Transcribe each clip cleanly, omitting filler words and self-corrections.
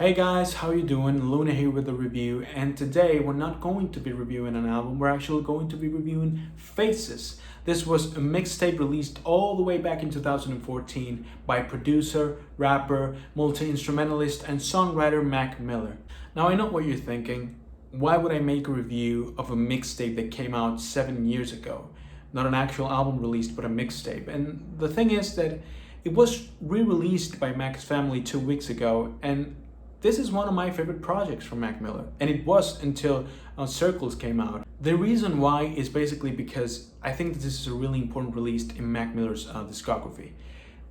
Hey guys, how you doing? Luna here with a review, and today we're not going to be reviewing an album, we're actually going to be reviewing Faces. This was a mixtape released all the way back in 2014 by producer, rapper, multi-instrumentalist, and songwriter Mac Miller. Now I know what you're thinking, why would I make a review of a mixtape that came out 7 years ago? Not an actual album released, but a mixtape. And the thing is that it was re-released by Mac's family 2 weeks ago, and this is one of my favorite projects from Mac Miller, and it was until Circles came out. The reason why is basically because I think that this is a really important release in Mac Miller's discography.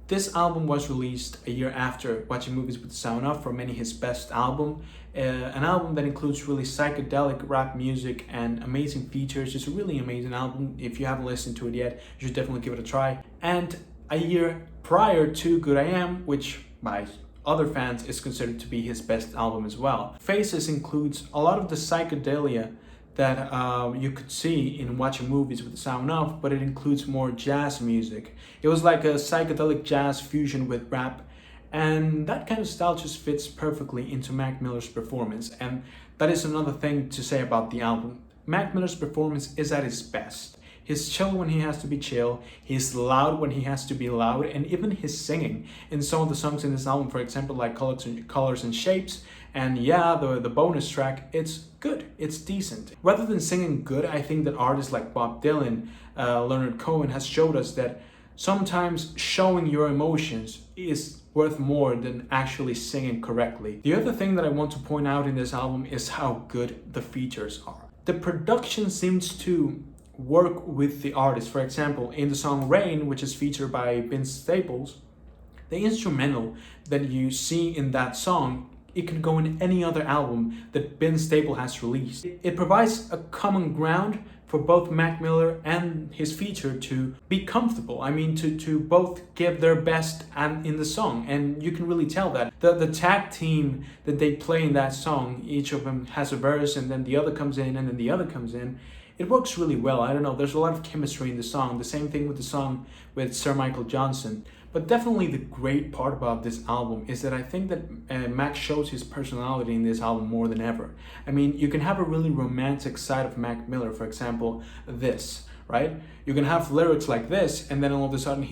This album was released a year after Watching Movies with the Sound Off, for many his best album. An album that includes really psychedelic rap music and amazing features. It's a really amazing album. If you haven't listened to it yet, you should definitely give it a try. And a year prior to Good I Am, which by other fans is considered to be his best album as well. Faces includes a lot of the psychedelia that you could see in Watching Movies with the Sound Off, but it includes more jazz music. It was like a psychedelic jazz fusion with rap, and that kind of style just fits perfectly into Mac Miller's performance. And that is another thing to say about the album. Mac Miller's performance is at his best. He's chill when he has to be chill, he's loud when he has to be loud, and even his singing in some of the songs in this album, for example, like Colors and Shapes, and yeah, the bonus track, it's good, it's decent. Rather than singing good, I think that artists like Bob Dylan, Leonard Cohen has showed us that sometimes showing your emotions is worth more than actually singing correctly. The other thing that I want to point out in this album is how good the features are. The production seems to work with the artist. For example, in the song Rain, which is featured by Vince Staples, the instrumental that you see in that song, it could go in any other album that Vince Staples has released. It provides a common ground for both Mac Miller and his feature to be comfortable. I mean, to both give their best and in the song, and you can really tell that. The tag team that they play in that song, each of them has a verse, and then the other comes in, and then the other comes in. It works really well. I don't know, there's a lot of chemistry in the song. The same thing with the song with Sir Michael Johnson. But definitely the great part about this album is that I think that Mac shows his personality in this album more than ever. I mean, you can have a really romantic side of Mac Miller, for example, this, right? You can have lyrics like this, and then all of a sudden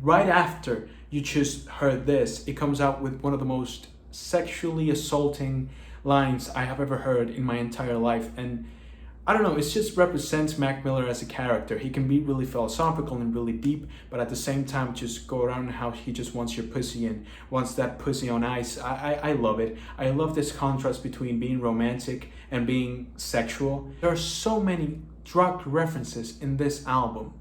right after you just heard this, it comes out with one of the most sexually assaulting lines I have ever heard in my entire life. And I don't know, it just represents Mac Miller as a character. He can be really philosophical and really deep, but at the same time just go around how he just wants your pussy and wants that pussy on ice. I love it. I love this contrast between being romantic and being sexual. There are so many drug references in this album,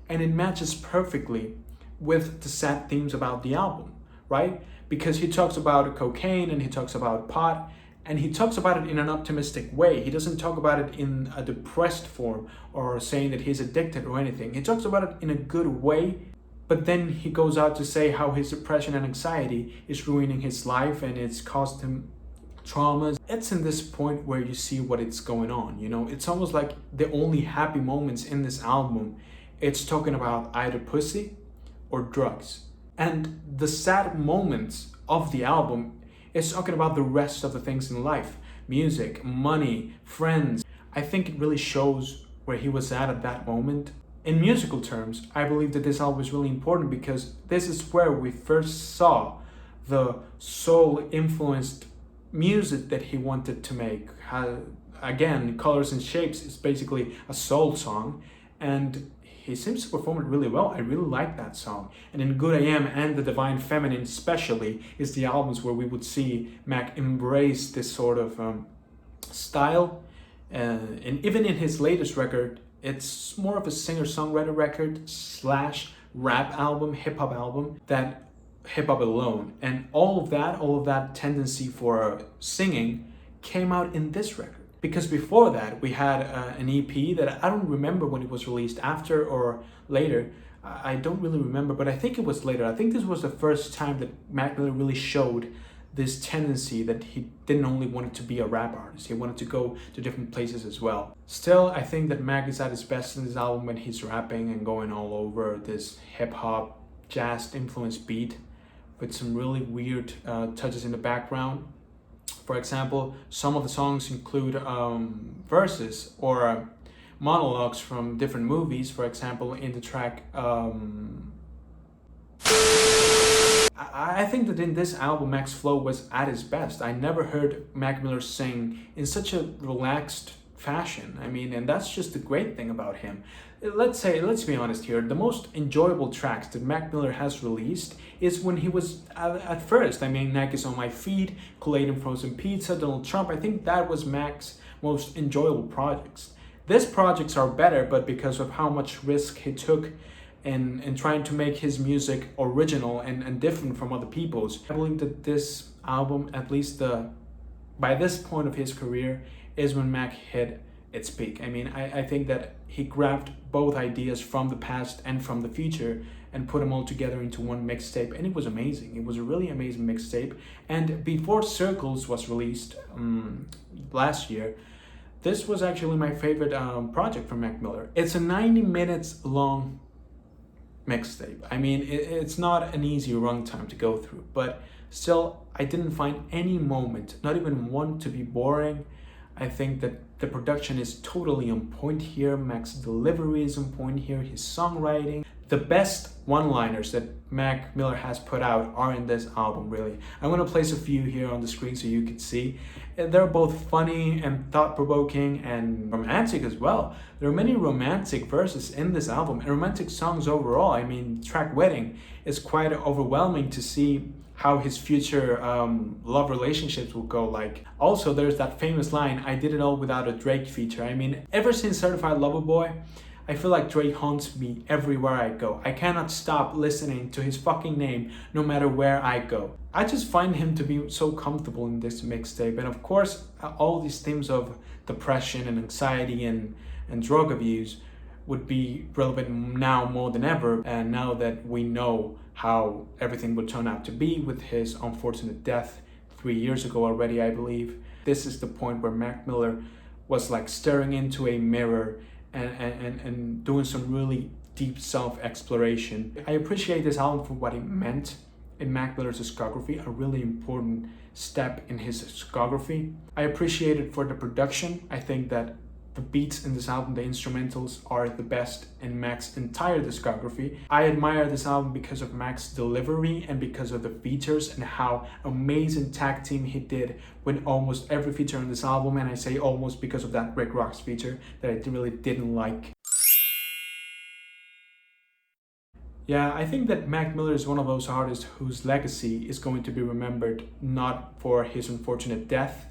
and it matches perfectly with the sad themes about the album, right? Because he talks about cocaine and he talks about pot, and he talks about it in an optimistic way. He doesn't talk about it in a depressed form or saying that he's addicted or anything. He talks about it in a good way, but then he goes out to say how his depression and anxiety is ruining his life and it's caused him traumas. It's in this point where you see what is going on, you know? It's almost like the only happy moments in this album, it's talking about either pussy or drugs. And the sad moments of the album, it's talking about the rest of the things in life. Music, money, friends. I think it really shows where he was at that moment. In musical terms, I believe that this album is really important because this is where we first saw the soul-influenced music that he wanted to make. Again, Colors and Shapes is basically a soul song, and he seems to perform it really well. I really like that song. And in Good I Am and The Divine Feminine especially is the albums where we would see Mac embrace this sort of style. And even in his latest record, it's more of a singer-songwriter record / rap album, hip-hop album, that hip-hop alone. And all of that tendency for singing came out in this record. Because before that, we had an EP that I don't remember when it was released, after or later. I don't really remember, but I think it was later. I think this was the first time that Mac Miller really showed this tendency that he didn't only want to be a rap artist, he wanted to go to different places as well. Still, I think that Mac is at his best in this album when he's rapping and going all over this hip-hop, jazz-influenced beat with some really weird touches in the background. For example, some of the songs include verses or monologues from different movies. For example, in the track I think that in this album, Mac's flow was at his best. I never heard Mac Miller sing in such a relaxed fashion. I mean, and that's just the great thing about him. Let's be honest here, the most enjoyable tracks that Mac Miller has released is when he was at first. I mean, Neck is on My Feet, Kool-Aid and Frozen Pizza, Donald Trump. I think that was Mac's most enjoyable projects. These projects are better, but because of how much risk he took in trying to make his music original and different from other people's. I believe that this album, at least by this point of his career, is when Mac hit its peak. I mean, I think that he grabbed both ideas from the past and from the future and put them all together into one mixtape, and it was amazing. It was a really amazing mixtape. And before Circles was released last year, this was actually my favorite project from Mac Miller. It's a 90 minutes long mixtape. I mean, it's not an easy runtime to go through, but still, I didn't find any moment, not even one, to be boring. I think that the production is totally on point here. Mac's delivery is on point here. His songwriting. The best one-liners that Mac Miller has put out are in this album, really. I'm going to place a few here on the screen so you can see. They're both funny and thought-provoking and romantic as well. There are many romantic verses in this album and romantic songs overall. I mean, track Wedding is quite overwhelming to see how his future love relationships will go like. Also, there's that famous line, "I did it all without a Drake feature." I mean, ever since Certified Lover Boy, I feel like Drake haunts me everywhere I go. I cannot stop listening to his fucking name no matter where I go. I just find him to be so comfortable in this mixtape. And of course, all these themes of depression and anxiety and drug abuse would be relevant now more than ever. And now that we know how everything would turn out to be with his unfortunate death 3 years ago already, I believe. This is the point where Mac Miller was like staring into a mirror and doing some really deep self-exploration. I appreciate this album for what it meant in Mac Miller's discography, a really important step in his discography. I appreciate it for the production. I think that the beats in this album, the instrumentals, are the best in Mac's entire discography. I admire this album because of Mac's delivery and because of the features and how amazing tag team he did with almost every feature on this album. And I say almost because of that Rick Ross feature that I really didn't like. Yeah, I think that Mac Miller is one of those artists whose legacy is going to be remembered not for his unfortunate death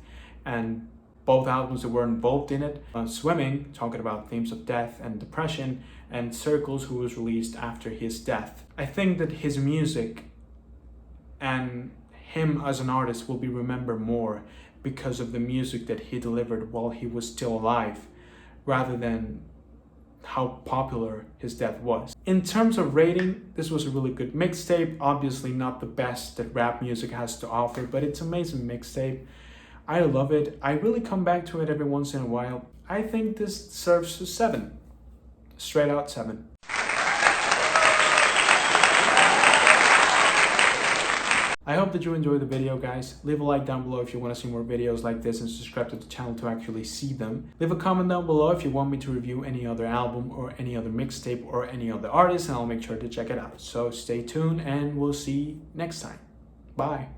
and both albums that were involved in it. Swimming, talking about themes of death and depression, and Circles, who was released after his death. I think that his music and him as an artist will be remembered more because of the music that he delivered while he was still alive, rather than how popular his death was. In terms of rating, this was a really good mixtape. Obviously not the best that rap music has to offer, but it's an amazing mixtape. I love it. I really come back to it every once in a while. I think this deserves a 7. Straight out 7. I hope that you enjoyed the video, guys. Leave a like down below if you want to see more videos like this and subscribe to the channel to actually see them. Leave a comment down below if you want me to review any other album or any other mixtape or any other artist, and I'll make sure to check it out. So stay tuned and we'll see you next time. Bye.